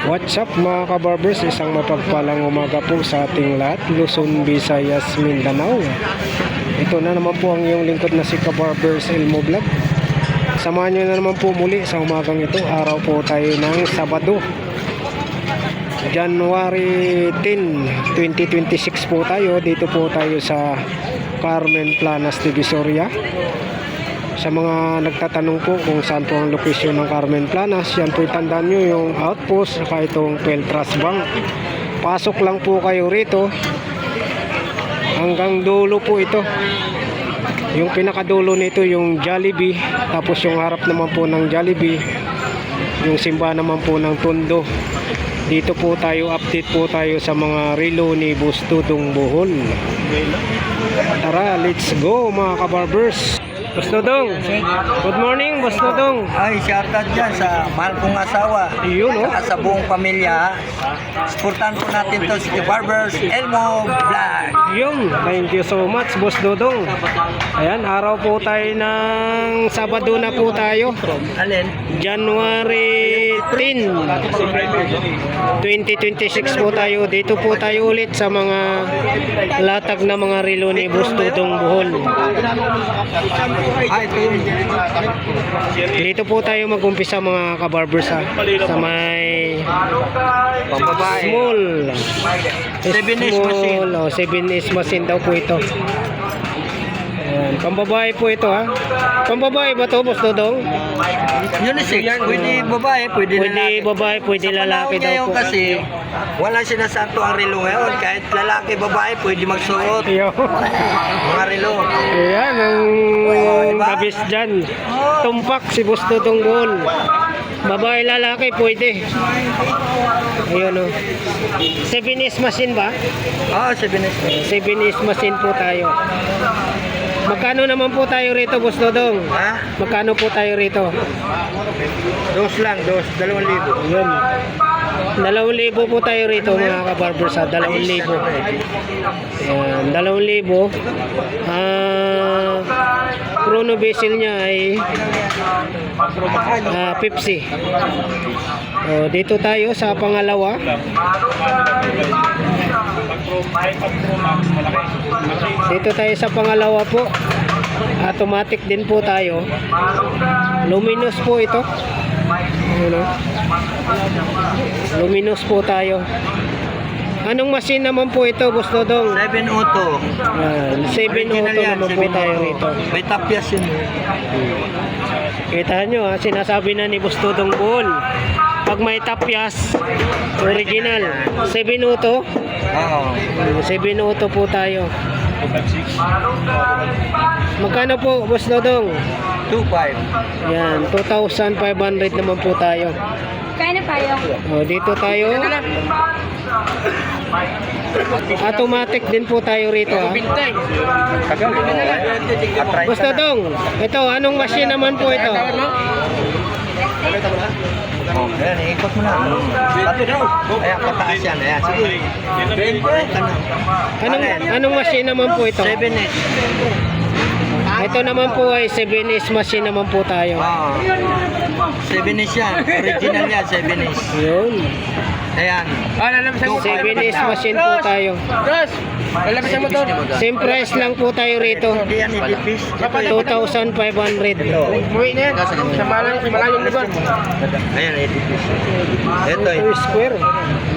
What's up mga kabarbers, isang mapagpalang umaga po sa ating lahat, Luzon, Visayas, Mindanao. Ito na naman po ang iyong lingkod na si Kabarbers Elmo Vlog. Samahan nyo na naman po muli sa umagang ito. Araw po tayo ng Sabado, January 10, 2026 po tayo. Dito po tayo sa Carmen Planas, Divisoria. Sa mga nagtatanong po kung saan po ang location ng Carmen Planas, yan po tandaan nyo yung outpost saka itong Peltras Bank. Pasok lang po kayo rito hanggang dulo po ito. Yung pinakadulo nito yung Jollibee, tapos yung harap naman po ng Jollibee yung simba naman po ng Tondo. Dito po tayo, update po tayo sa mga relo ni Boss Dudong Bohol. Tara, let's go mga kabarbers. Boss Dudong, good morning Boss Dudong. Ay, shoutout dyan sa mahal kong asawa. Yun, no? Saka sa buong pamilya. Supportan po natin to si Barbers Elmo Vlog. Yun, thank you so much Boss Dudong. Ayan, araw po tayo ng Sabado na po tayo, Alin? January 10, 2026 po tayo. Dito po tayo ulit sa mga latag na mga relo ni Boss Dudong Bohol. Ay, ito yun. Dito po tayo mag-umpisa mga kabarbers sa may Pambabae. small 7S machine. 7S machine daw po ito. Ayan, pambabae po ito ha. Pambabae ba ito Boss Dudong? Unisex. Pwede babae, pwede Pwede lalaki. babae, pwede lalaki daw po. Kasi walang sinasanto ang relo ngayon. Kahit lalaki, babae, pwede magsuot. Yo. Mga relo. Ayan ang diba? kabis dyan. Tumpak si Boss Dudong Bohol. Babae lalaki pwede. Ayun o. 7S machine ba? Ah, 7S. 7S machine po tayo. Magkano naman po tayo rito Boss Dudong? Ha? Magkano po tayo rito? Dos lang, 2,000. Yun. 2,000 po tayo rito mga kabarbers ha. 2,000. Ayan, 2,000. Chrono bezel niya ay 50. Dito tayo sa pangalawa. Dito tayo sa pangalawa po. Automatic din po tayo. Luminous po ito. Ano? Luminous po tayo. Anong machine naman po ito Boss Dudong? 7 auto. 7 auto naman po tayo rito. May tapyas yun. Kita nyo ha, sinasabi na ni Boss Dudong Bohol, pag may tapyas, original. 7 auto. Oo. 7 auto po tayo. Magkano po Boss Dudong? 2,500. Yan, 2,500 naman po tayo. Kaya na tayo. Dito tayo. Automatic din po tayo rito ha. Boss Dudong, ito anong machine naman po ito? Ayan, ikot mo na. Ayan, pataas yan. Ayan, sige. Anong machine naman po ito? 7S. Ito naman po ay 7S machine naman po tayo. Oo. 7S yan. Original yan, 7S. Yun. Ayan. 7S machine po tayo. Same price lang po tayo rito. Hindi yan, idipis. 2,500. Muwi na yan. Sa malayong lugar. Ayan, idipis. Ito eh. 2 square.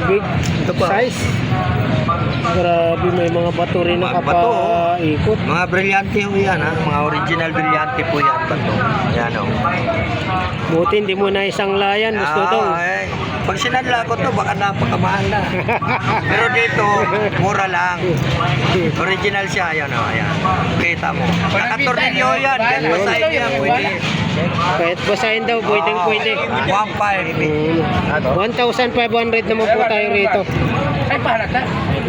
Big size. Grabe, may mga bato rin nakapaikot. Mga brilyante po yan, ha? Mga original brilyante po yan. Bato. Ayan o. Buti hindi mo na isang layan, Boss Dudong. Pag sinadla ko to, baka napakamahal na. Pero dito, mura lang. Original siya, ayan o. Ayan. Kita mo. Nakatornilyo yan. Kahit masahin niya, pwede. Kahit basahin daw, pwede. 1,500. 1,500 naman po tayo rito.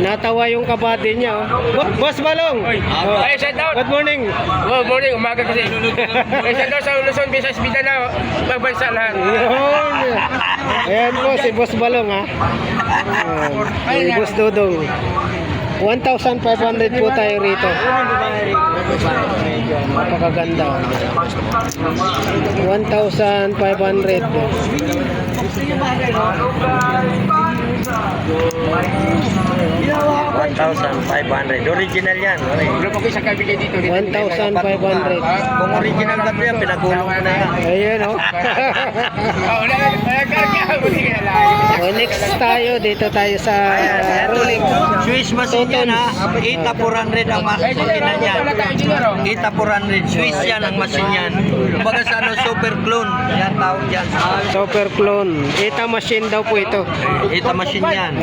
Natawa yung kabady niya. Boss Balong! Ay, shout out! Good morning! Good morning, umaga kasi. Ay, shout out sa Luzon, Visayas, Mindanao, magbansa lahat. Yun! Ayan po si Boss Balong ha. Si Boss Dudong. 1,500 po tayo rito. Napakaganda. 1,500. 1,500. Original yan. Okay. Wala pa ko isang kabigay dito. 1,500. Kung original ka yan, pinagulong ko na yan. Ayun, oh. Wala karga. Buti ka na lang. So, next tayo, dito tayo sa rolling. Swiss machine yan ha. 8,400 ang makina niyan. 8,400. Swiss yan ang machine yan. Kumbaga sa ano, super clone. Yan tawag yan. Super clone. Ita machine daw po ito. 8 machine yan.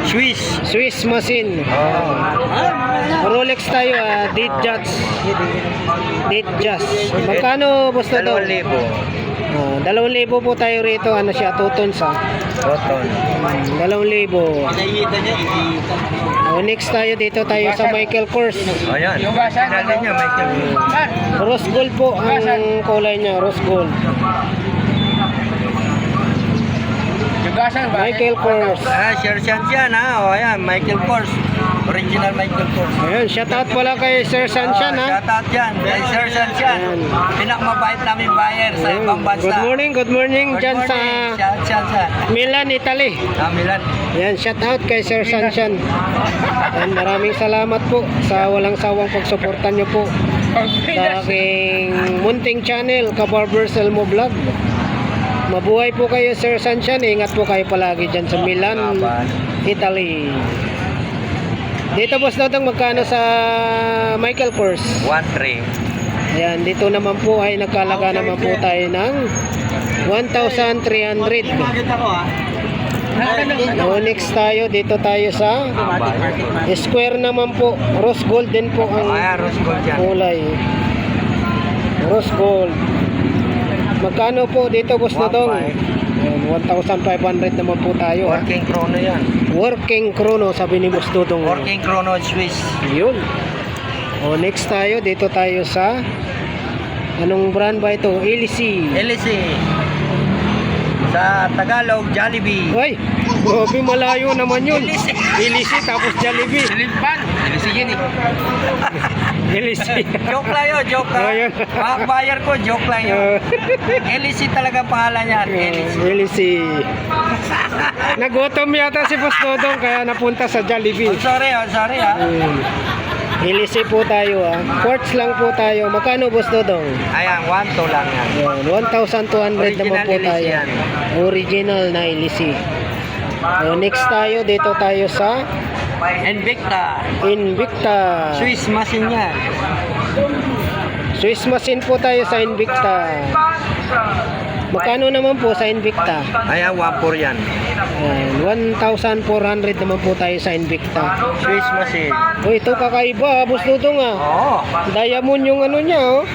Swiss. Swiss machine. Oh. Rolex tayo, Datejust. Datejust. Magkano, boss na daw? 2,000. 2,000 po tayo rito. Ano siya, 2 tons ha? Toton. 2,000. Nakikita niya, Next tayo, dito tayo sa Michael Kors. Ayan. Natin niya, Michael. Rose gold po ang kulay niya, rose gold. Michael Kors. Sir Chance yan ha. O ayan, Michael Kors. Original Michael Kors. Ayan, shout out pala kay Sir Sanshan ha. Shout out yan. Kay Sir Chance yan. Ayan. Pinakamabait namin buyer sa Ayan. ibang bansa. Good morning dyan sa Chance. Milan, Italy. Milan. Ayan, shout out kay Sir Sanshan. Ayan, maraming salamat po sa walang sawang pagsuportan nyo po sa aking munting channel, Kabarbers Elmo Vlog. Mabuhay po kayo, Sir Sanshan. Ingat po kayo palagi dyan sa Milan, Italy. Dito, boss Dodong, magkano sa Michael Kors? 1,300. Ayan, dito naman po ay nagkalaga naman po tayo ng 1,300. So, next tayo, dito tayo sa square naman po. Rose gold din po ang Rose gold yan. kulay. Rose gold. Magkano po dito, boss Dodong? 1,500 naman po tayo. Working chrono yan. Working chrono, sabi ni boss Dodong. Working chrono Swiss. Yun. O, next tayo, dito tayo sa anong brand ba ito? LC. LC. Sa Tagalog, Jollibee. Ay, grabe, malayo naman yun. LC tapos Jollibee. Silippan. Sige ni. LC. Joke lang yun, joke lang. Ayun. Mga buyer ko, joke lang yun. LC talaga pangalan niya. LC. LC. Nagutom yata si Boss Dodong kaya napunta sa Jollibee. Sorry ha. LC po tayo Quartz lang po tayo. Magkano, Boss Dodong? Ayan, 1,200 lang yan. Ayan, 1,200 naman po Original tayo. LC yan. Original na LC. So, next tayo, dito tayo sa Invicta. Invicta. Swiss machine yan. Swiss machine po tayo sa Invicta. Magkano naman po sa Invicta? Ayan, 1,400 yan. Ayan, 1,400 naman po tayo sa Invicta. Swiss machine. Oh, ito kakaiba, Boss Dudong Oo. Diamond yung ano niya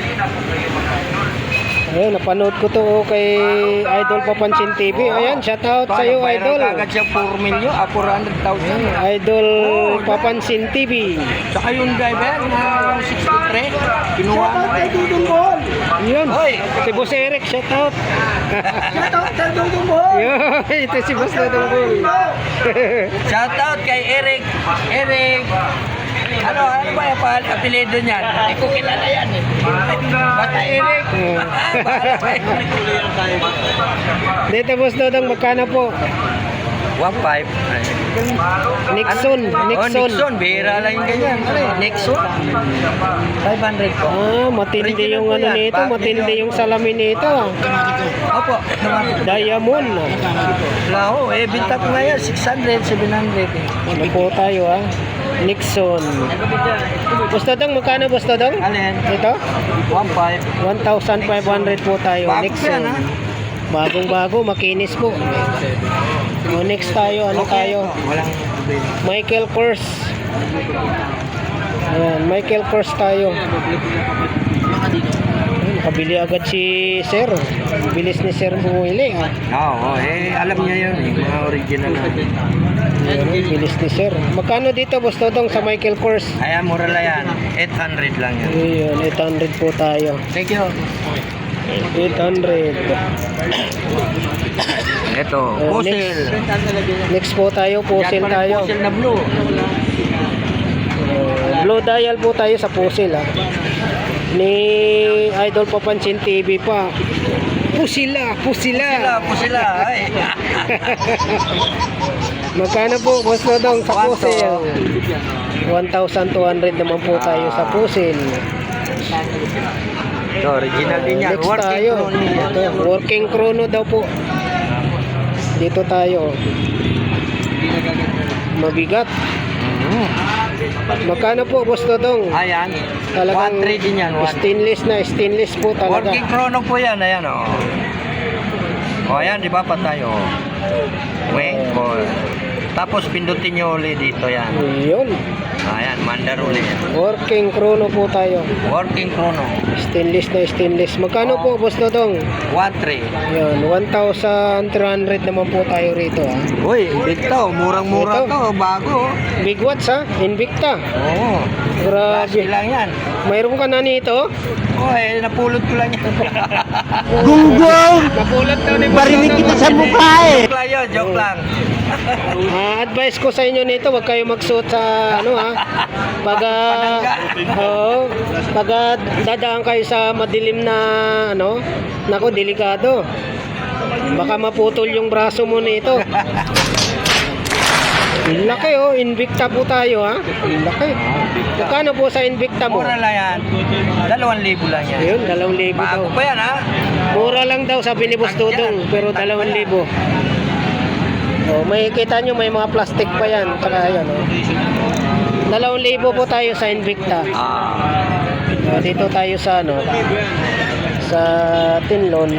Ayun, napanood ko to kay Idol Papansin TV. Ayan, shout out sa iyo, Idol. Kagad siya 4 million, 400,000. Idol Papansin TV. Saka yung driver na 63, kinuha mo. Yun. Hoy! Si Boss Eric, shout out. Shout out sa Dudong mo. Yun, ito si Boss Dudong Boy. Shout out kay Eric. Ano ba yung apelido niyan? Hindi ko kilala yan eh. Basta Eric. Dito, Boss Dudong, magkano po? 1,500. Nixon. Nixon. Bihira lang yung ganyan. Nixon. 500 po. Matindi Original yung po ano yan. nito, matindi yung salamin nito. Opo. Diamond. Lao, binta ko nga yan. 600, 700 eh. Ano po tayo Nixon. Boss Dodong, magkano, Boss Dodong? Alin? Ito? 1,500. 1,500 po tayo. Bago Nixon. yan, ha? Bagong-bago, makinis po. Next tayo, ano tayo? Walang Michael Kors. Ayan, Michael Kors tayo. Nakabili agad si Sir. Bilis ni Sir bumili. Oo, alam niya yun mga original na. Ayan, bilis ni Sir. Magkano dito, Boss Dodong, sa Michael Kors? Ayan, mura lang yan. 800 lang yan. Ayun, 800 po tayo. Thank you. 800. Ito, puzzle. Next po tayo, puzzle tayo. Puzzle na blue. Blue dial po tayo sa puzzle ni Idol Papansin TV pa. Pusila. Sila po sila. Ay. Magkano po, Boss Dodong, sa Kwanto? pusil? 1,200 naman po tayo sa pusil. Ito, original din yan. Next Working tayo. chrono yan. Ito, working chrono daw po. Dito tayo. Mabigat. Magkano po, Boss Dodong? Ayan. Talagang 1.3 din yan. stainless po talaga. Working chrono po yan. Ayan o. O ayan, di ba patay o. Wait po. Tapos pindutin nyo ulit dito yan. Yun. Ayan, mandar ulit yan. Working chrono po tayo. Working chrono. Stainless na stainless. Magkano po, Boss Dodong? 1.3. Yan, 1,300 naman po tayo rito. Ha? Uy, Invicta. Murang-mura Ito. to. Bago. Big watts ha? Invicta. Oo. Grabe. Last lang yan. Mayroon ka na nito? Uy, napulot ko lang yan. Napulot daw ni Boss Dodong. Joke lang yun, joke lang. Advice ko sa inyo nito, wag kayo magsuot sa ano ha. Pag dadaan kayo sa madilim na ano, nako delikado. Baka maputol yung braso mo nito. Laki oh, Invicta po tayo ha. Laki. Magkano po sa Invicta mo? Mura lang yan. 2,000 lang yan. Ayun, 2,000 daw. Bago pa yan ha. Mura lang daw sabi ni Boss Dodong, pero 2,000. Oh, may kita nyo may mga plastic pa yan. Tsaka yan oh. 2,000 po tayo sa Invicta. Dito tayo sa ano, sa Tinlon.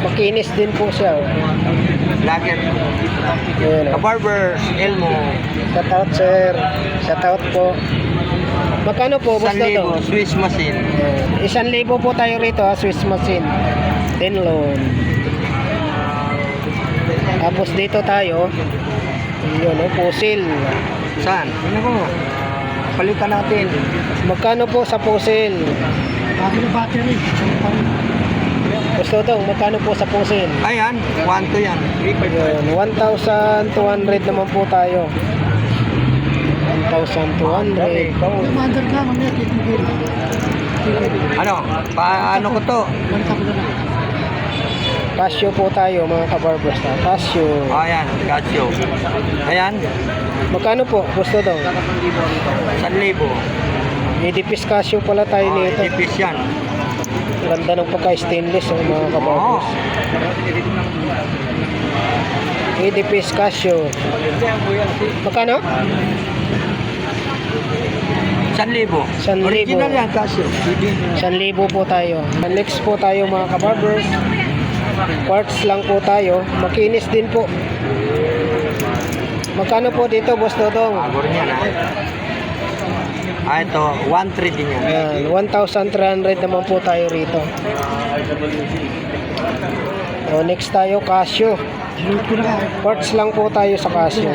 Makinis din po siya. Oh. Lager. Ayan, oh. Kabarbers, Elmo. Shout out sir. Shout out po. Magkano po, Boss 1,000, Dodong? Swiss machine. 1,000 po tayo rito ha, Swiss machine. Tinlon. Tapos dito tayo. Yun oh, pusil. Saan? Ano ko? Palitan natin. Magkano po sa pusil? Battery. Boss Dodong, magkano po sa pusil? Ayan, 1 to yan. Yun, 1,200 naman po tayo. 1,200. Ano? Paano ko to? Casio po tayo mga kabarbers na. Casio. Ayan, Casio. Ayan, Magkano po, Boss Dodong? 1,000. Edipis Casio pala tayo nito. Tipis yan. Ganda ng pagka-stainless mga Oo. kabarbers. Edipis Casio. Magkano? 1,000. 1,000. Original yan, Casio. 1,000 po tayo. Next po tayo mga kabarbers. Parts lang po tayo. Makinis din po. Magkano po dito, Boss Dodong? Bago rin yan, ha? Ito, 1,300 din yan. Ayan, 1,300 naman po tayo rito. O, next tayo, Casio. Parts lang po tayo sa Casio.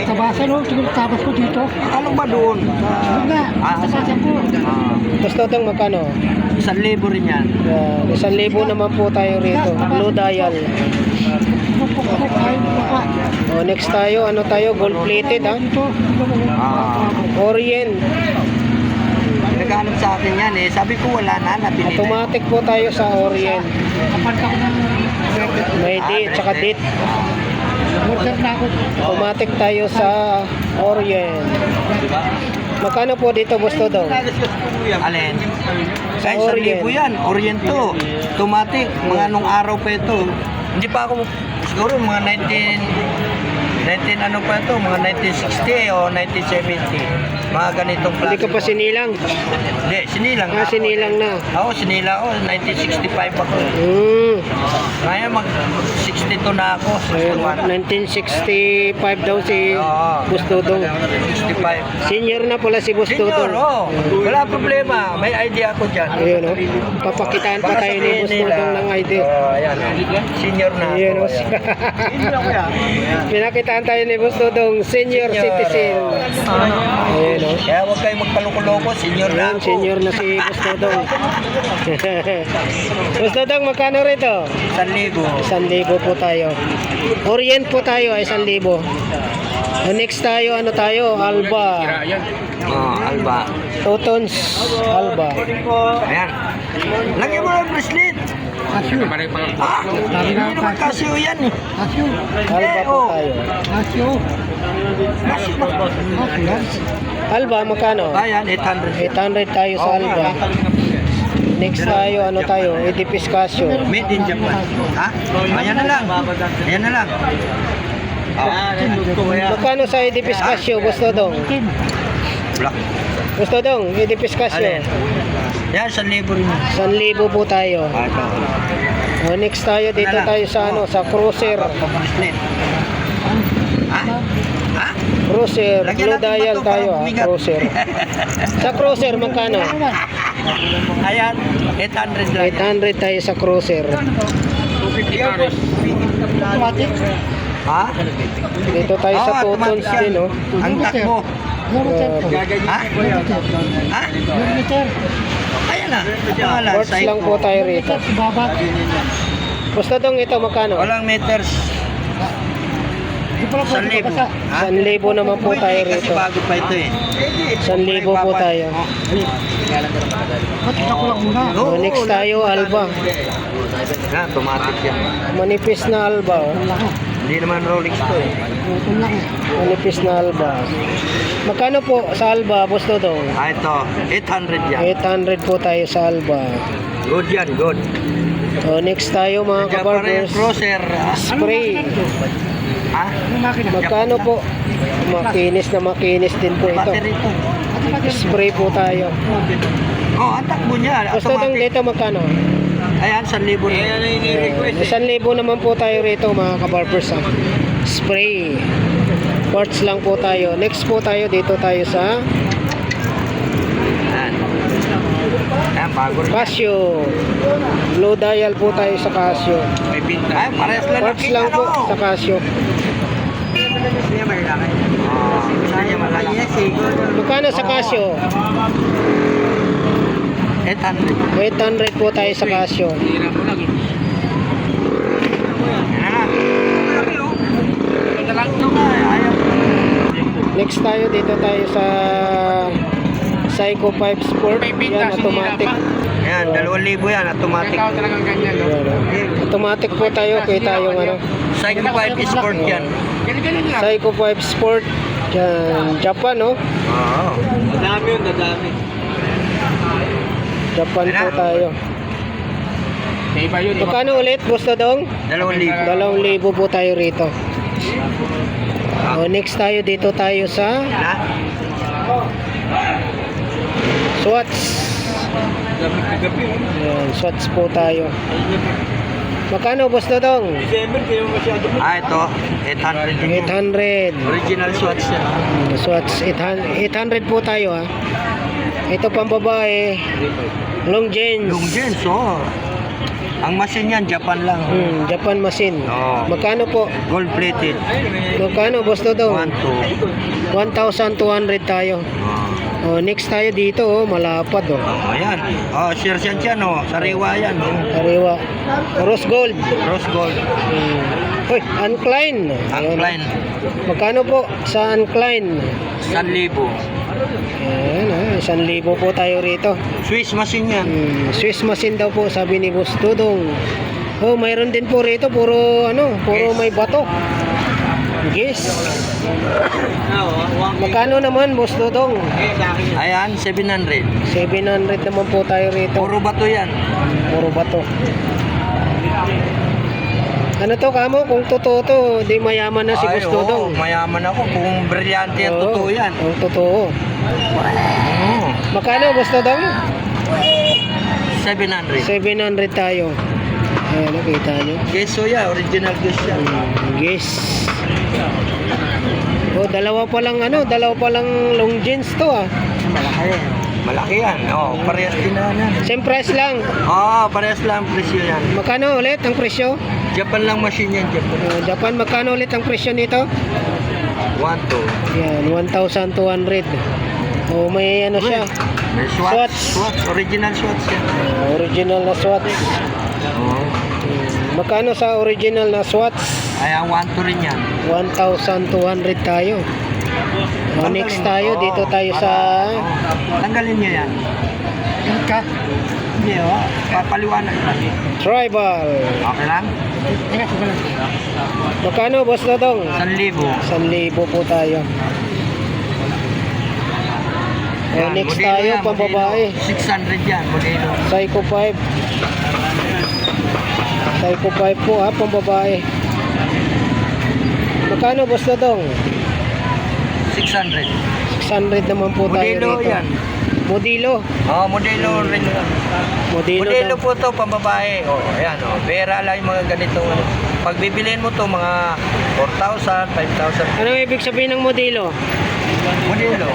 Tabasan o, siguro tabas ko dito. Ano ba doon? Huwag na, tabasan ko. Boss Dodong, magkano? 1,000 rin yan. Ayan, 1,000 naman po tayo rito. Blue dial. O, next tayo, ano tayo? Gold plated ha? Dito, Orient. Naghanap sa akin yan eh. Sabi ko wala na, nabili na. Automatic po tayo sa Orient. kapanta ko ng May date, tsaka date. order na ako. Automatic tayo sa Orient. Magkano po dito, Boss Dodong? Alin? Kahit Orient. 1,000 yan. Orient to. Automatic. Mga nung araw pa ito. Hindi pa ako, siguro mga 19 ano pa ito, mga 1960 o 1970. Mga ganitong Hindi ka pa sinilang. Hindi, sinilang Ah, ako. sinilang na. Oo, sinilang ako. 1965 ako. Ngayon mag 62 na ako. Ayun, 61. 1965 daw si Oo. Boss Dodong. 65. Senior na pala si Boss Senior, Dodong. oh. Wala problema. May idea ako dyan. Ayun, oh. Papakitaan pa Baka tayo ni sabihin Boss nila, Dodong ng ID. ayan. Senior na ako. Ayun, oh. Ayan. Pinakitaan tayo ni Boss Dodong, senior citizen. Ayun, oh. Kaya huwag kayo magkaloko-loko. Senior na Ayan, ako. senior na si Boss Dodong. Boss Dodong, magkano rito? 1,000. 1,000 po tayo. Orient po tayo, 1,000. Next tayo, ano tayo? Alba. Oh, Alba. 2 tons Alba. Ayan. Lagyan mo ng bracelet. Casio. Pare pa. Sabi Hindi na naman Casio yan eh. Casio. Alba po oh. tayo. Casio. Casio ba? Casio yan. Alba, magkano? Ayan, 800. 800 tayo sa Alba. Next tayo, ano tayo? Edipis Casio. Made in Japan. Ha? Ayan na lang. Ayan na lang. Magkano sa Edipis Casio? Gusto dong? Black. Gusto dong? Edipis Casio. Alin? Yan, 1,000 rin. 1,000 po tayo. Ito. Next tayo, dito tayo sa ano, sa cruiser. Bracelet. Ha? Ha? Cruiser, Lagyan blue natin dial ba to tayo para bumigat? cruiser. Sa cruiser, magkano? Ayan, 800 lang. 800 tayo sa cruiser. Automatic. Ha? Dito tayo sa Oo, Tutons automatic yan. din, oh. Ang takbo. Kilometer po. Ha? Ha? Kilometer. Ayan na. Pangalan, Quartz lang po tayo rito. Kilometer, subabat. Gusto dong ito, magkano? Walang meters. Di pala po 1,000. basa. Ha? 1,000 naman po tayo Kasi rito. bago pa ito eh. 1,000 po tayo. Ba't ko lang muna? Next tayo, Alba. Yan, automatic yan. Manipis na Alba, oh. Utol lang. Hindi naman Rolex to eh. Utol lang. Manipis na Alba. Magkano po sa Alba, gusto dong? Ah, ito. 800 yan. 800 po tayo sa Alba. Good yan, good. Next tayo mga Diyan pa rin kabarbers. cruiser. Spray. Ha? Ano makina? Magkano po? Makinis na makinis din po ito. Battery to. Spray po tayo. Oh, ang takbo niya. Gusto dong Automatic. dito magkano? Ayan, 1,000 rin. Ayan ang ini-request. 1,000 naman po tayo rito mga kabarbers. Spray. Quartz lang po tayo. Next po tayo, dito tayo sa Ayan. Ayan, bago rin. Casio. Blue dial po tayo sa Casio. May pinta. Ayan, parehas lang. Quartz lang po sa Casio. Gusto niya malalaki. Gusto niya malalaki. Magkano sa Casio? 800. 800 po tayo sa Casio. Tira mo lang eh. Ayan. Ito lang. Ayaw. Next tayo, dito tayo sa Psycho 5 Sport. Yan, automatic. Ayan, 2,000 yan. Automatic. Ikaw talagang ganyan, no? Yan, oh. Automatic po tayo. Kita yung ano. Psycho 5 Sport yan. Ganyan lang. Psycho 5 Sport. Yan, Japan, no? Oo. Dadami yun, dadami. Japan po tayo. May iba yun. Magkano ulit? Gusto dong? 2,000. 2,000 po tayo rito. Next tayo, dito tayo sa Ha? Swatch. Yan, Swatch po tayo. Magkano gusto dong? Ah, ito. 800 din. 800. Original Swatch yan. Swatch 800 po tayo, ha. Ito pang babae. Long jeans. Yung jeans, oh. Ang machine yan, Japan lang. Japan machine. Oo. Magkano po? Gold plated. Magkano gusto dong? 1, 2. 1,200 tayo. Next tayo dito, oh, malapad, oh. Ayan. Oh, share yan dyan, oh. Sariwa yan, oh. Kariwa. Rose gold. Rose gold. Hoy, Uncline. Ayun. Uncline. Magkano po sa Uncline? 1,000. Ayan, 1,000 po tayo rito. Swiss machine yan. Swiss machine daw po, sabi ni Boss Dudong. Oh, mayroon din po rito, puro Yes. may bato. Yes. Magkano naman, Boss Dudong? Ayan, 700. 700 naman po tayo rito. Puro bato yan. Puro bato. Ano to, kamo? Kung totoo to, di mayaman na si Boss oo, Dudong. mayaman ako. Kung brilyante yan, Oo, totoo yan. Kung totoo. Oo. Magkano, Boss Dudong? 700. 700 tayo. Ayan, nakita nyo. Queso yan, original queso yan. Yes. Oh, dalawa pa lang long jeans to, ah. Malaki. Malaki yan. Oh, parehas din na yan. Same price lang. Oh, parehas lang presyo yan. Magkano ulit ang presyo? Japan lang machine yan, Japan. Japan, magkano ulit ang presyo nito? 1, 2. Yan, 1,200. Oh, may ano siya. May Swatch. Swatch. Original Swatch yan. Original na Swatch. Oh. Magkano sa original na Swatch? Ayan, 1, 2 rin yan. 1,200 tayo. Next tayo, dito tayo sa Tanggalin nyo yan. Ka. Hindi, oh. Papaliwanag lang. Tribal. Okay lang? Teka, sige lang. Magkano, Boss Dodong? 1,000. 1,000 po tayo. Yan, Next modelo tayo, yan, pambabae. modelo. 600 yan, modelo. Psycho 5. Psycho 5 po ha, pambabae. Magkano, Boss Dodong? 600. 600 naman po tayo Modelo rito. yan. Modelo. Oh, modelo rin yan. Modelo, Modelo daw. po to, pambabae. Oh, ayan, oh. Pera lang yung mga ganitong ano. Pag bibiliin mo to, mga 4,000, 5,000. Ano ibig sabihin ng modelo? Modelo.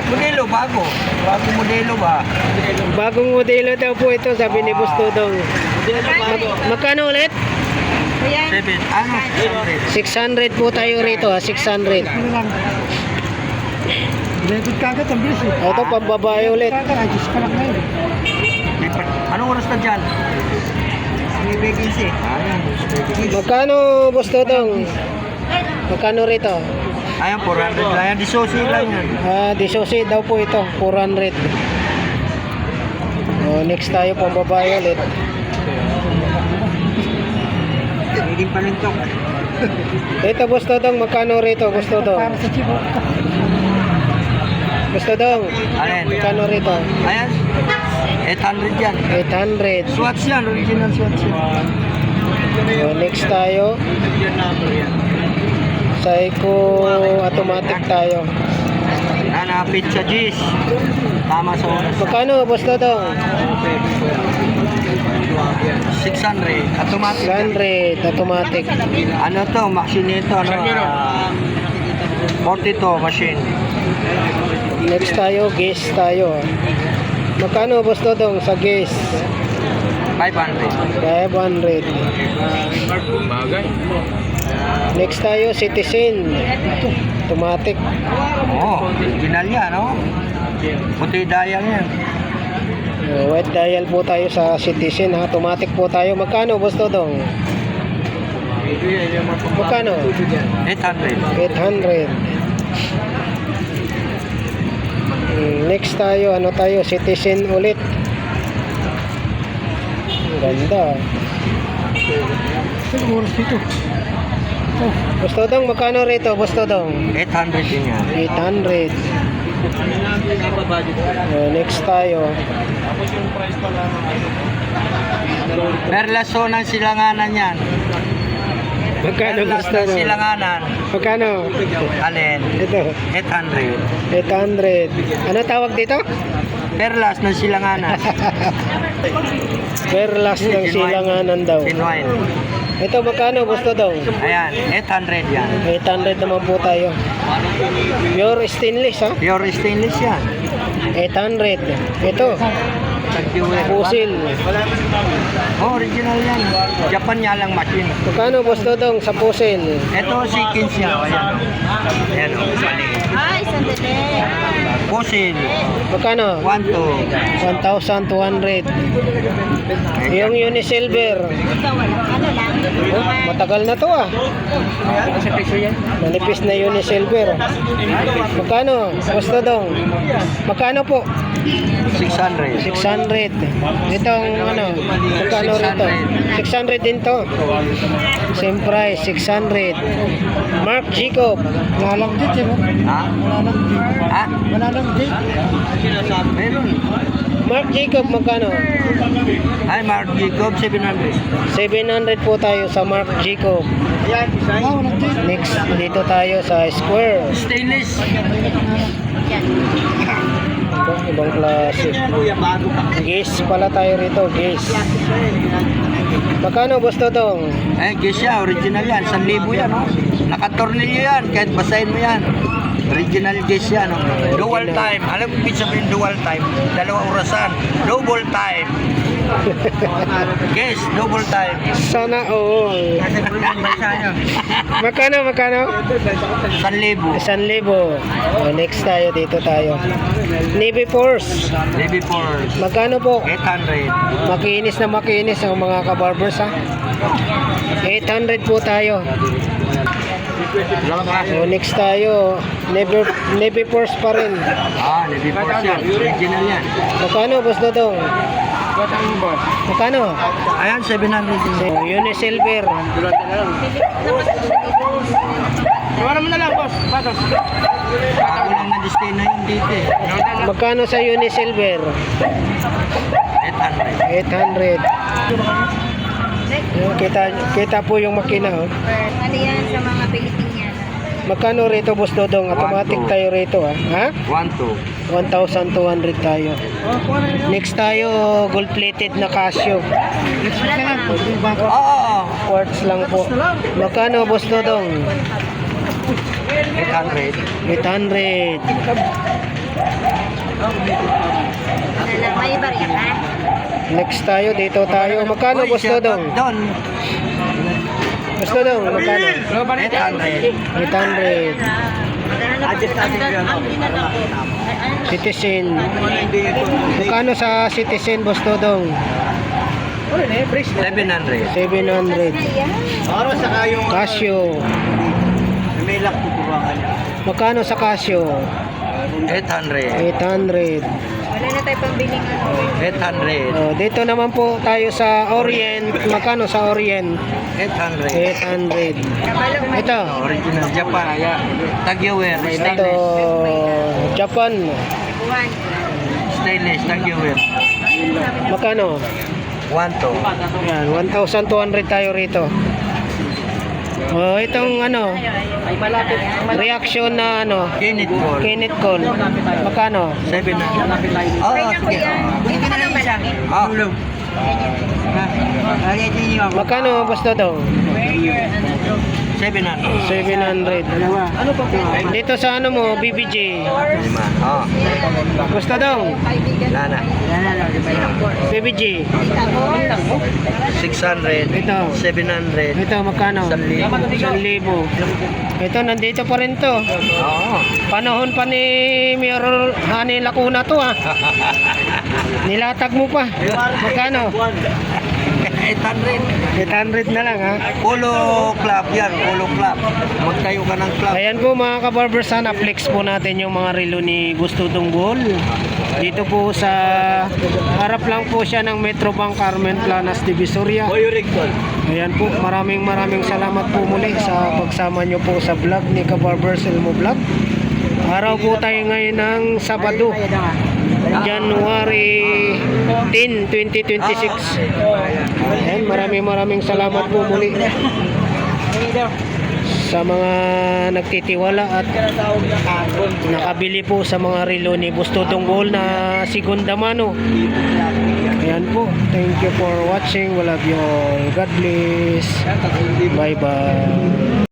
Modelo, bago. Bagong modelo ba? Bagong modelo daw po ito, sabi ni Boss Dodong. Magkano ulit? 7, ano? 600 po tayo rito ha, 600. Ano lang. Record ka agad, ang bilis eh. Ito, pambabae ulit. Kagad, adjust ka lang ngayon. Anong oras na dyan? Bigisi. Ayan, Magkano, Boss Dodong? Magkano rito? ayan, 400 lang yan. Disosi lang yan. Disosi daw po ito, 400. Next tayo, pambabae ulit. Hindi pa rin to. Ito, Boss Dodong, magkano rito, Boss Dodong? Para sa chibo. Boss Dodong, Alin? magkano rito? Ayan. 800 yan. 800. Swatch yan. Original swatch yan. Next tayo. Psycho automatic tayo. Nanapit sa G's. Tama sa oras. Magkano, Boss Dodong? 600. Automatic. 100 automatic. Ano to? Machine ito. Ano? 42 machine. Next tayo, gas tayo. Magkano, Boss Dodong, sa gas? 500. 500. Bagay. Next tayo, Citizen. Automatic. Oo. Original yan, no? Puti dial yan. White dial po tayo sa Citizen. Automatic po tayo. Magkano, Boss Dodong? Magkano? 800. 800. Next tayo, ano tayo? Citizen ulit. Ang ganda. Ito, oras dito. Boss Dodong, magkano rito, Boss Dodong? 800 din yan. 800. Next tayo. Perlaso ng silanganan yan. Magkano, Boss Perlas ng Dodong? silanganan. Magkano? Alin? Ito, 800. 800. Ano tawag dito? Perlas ng silanganan. Perlas ng silanganan daw. Pinwine. Ito, magkano, Boss Dodong? Ayan, 800 yan. 800 naman po tayo. Pure stainless, ha? Pure stainless yan. 800. Ito, pusil. Oh, original yan. Japan niya lang machine. Magkano, Boss Dodong, sa pusil? Ito sequence niya. Ayan. Ayan o. Ay, sandali. Pusil. Magkano? 1,200. Yung Unisilver. Ito, wala. Ano lang? Matagal na to, ah. Manipis na Unisilver. Magkano, Boss Dodong? Magkano po? 600. 600. Itong ano, magkano rito? 600 din to. Same price, 600. Mark Jacob. Wala lang date, eh, no? Ha? Wala lang date. Ha? Wala lang date. Meron. Mark Jacob, magkano? Ay, Mark Jacob, 700. 700 po tayo sa Mark Jacob. Ah, walang date. Next, dito tayo sa Square. Stainless. Ibang klase. Gas pala tayo rito, gas. Magkano, Boss Dodong? Eh, guess siya, original yan. 1,000 yan, no? Nakatornilyo yan, kahit basahin mo yan. Original guess yan, no? Dual time. Alam mo, ibig sabihin dual time. 2 orasan. Double time. Guess, double time. Sana all. Kasi po yung basa nyo. Magkano, magkano? 1,000. 1,000. Next tayo, dito tayo. Navy Force. Navy Force. Magkano po? 800. Makinis na makinis ang mga kabarbers, ha? 800 po tayo. Next tayo, Navy Force pa rin. Ah, Navy Force yan. Original yan. Magkano, Boss Dodong? Batang boss. Magkano? Ayan, 700. So, Unisilver. Iwanan mo na lang, boss. Patos. Ako lang na-display na yun dito eh. Magkano sa Unisilver? 800. 800. Ayan, kita po yung makina. Oh. Ano yan sa mga Pilipiniana? Magkano rito, Boss Dodong? Automatic 1,200. tayo rito, ha? Ha? 1,200. 1,200 tayo. Next tayo, gold-plated na Casio. Oo. Quartz lang po. Magkano, Boss Dodong? 800. 800. Ano lang, may barya ka? Next tayo, dito tayo. Magkano, Uy, Boss shout out Dodong? Doon. Boss Dodong, magkano? 800. 800. Adjust natin yun. Citizen. Magkano sa Citizen, Boss Dodong? 700. 700. Para sa kayong Casio. may lock kukubangan niya. Magkano sa Casio? 800. 800. Wala na tayo pambiling ano. 800. Oh, dito naman po tayo sa Orient. Magkano sa Orient? 800. 800. Kabalog mo. Ito. Original Japan. Tag-wear. Ito, Stainless. Japan. Buwan. Stainless. Tag-wear. Magkano? 1,200. Yan, 1,200 tayo rito. Oh, itong ano, reaction na ano, Kinit Gold. Kenneth Cole. Magkano? 700. Oo, Kaya sige. kuya, ito na lang malaki. Magkano, Boss Dodong? 700. 700. Dito sa ano mo, BBJ. Lima. Oo. Boss Dodong, Lana. BBJ. 600. Ito. 700. Ito, magkano? 1,000. Ito, nandito pa rin to. Oo. Panahon pa ni Mayor Hani Lacuna to, ha. Nilatag mo pa. Magkano? 800. 800 na lang, ha. Polo club yan. Polo club. Magtayo ka ng club. Ayan po mga kabarbersan, na-flex po natin yung mga relo ni Gusto Tunggol. Dito po sa harap lang po siya ng Metrobank Carmen Planas Divisoria. Ayan po, maraming salamat po muli sa pagsama nyo po sa vlog ni Kabarbers Elmo Vlog. Araw po tayo ngayon ng Sabado, January 10, 2026. Ayan, maraming salamat po muli sa mga nagtitiwala at nakabili po sa mga relo ni Gusto Tunggol na segunda mano. Ayan po, thank you for watching. We love you all. God bless. Bye bye.